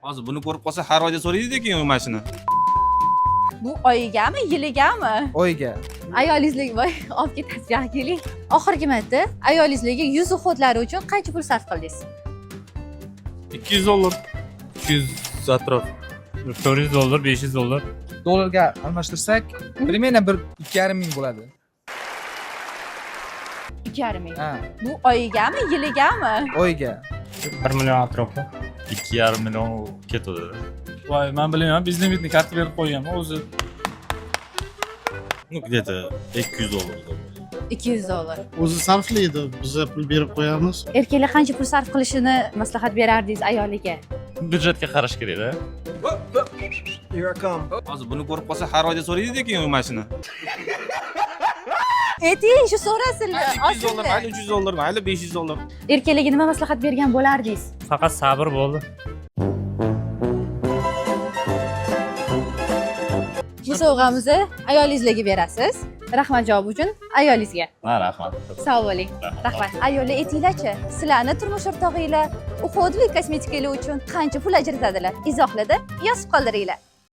Hozir buni ko'rib qolsa har oyda so'raydi-ku mashina. Bu oyigami, yiligami? Oyga. Ayolingizga voy, olib ketasiz, yo'q keling. Oxirgi marta ayolingizga yuz uxotlari uchun qancha pul sarf qildingiz? $200. 200 atrof. $400, $500. Dollarga almashtirsak, примерно 2,5 ming bo'ladi. 2,5 ming. Ha, Bu oyigami, yiligami? oyga. 1 million atrofi. 2,5 million ketadi. Voy, men bilmayman, biz limitni karta berib qo'yganman o'zi. Ну, где-то $200. $200. O'zi sarflaydi, biz pul berib qo'yamiz. Erkaklar qancha pul sarf qilishini maslahat berardingiz ayoliga? Byudjetga qarash kerak-da. Hozir buni ko'rib qolsa har oyda so'raydi-ku mashina. Ayting, shu so'rasinlar. $200, mayli $300, mayli $500. Erkaklarga nima maslahat bergan bo'lardingiz? Faqat sabr bo'ldi. Bu sovg'amizni ayolingizga berasiz. Rahmat javob uchun ayolingizga. Ha, rahmat. Sog' bo'ling. Rahmat. Ayollar aytinglar-chi, sizlarni turmush o'rtog'inglar uxodli kosmetikalar uchun qancha pul ajratadilar? Izohlarda yozib qoldiringlar.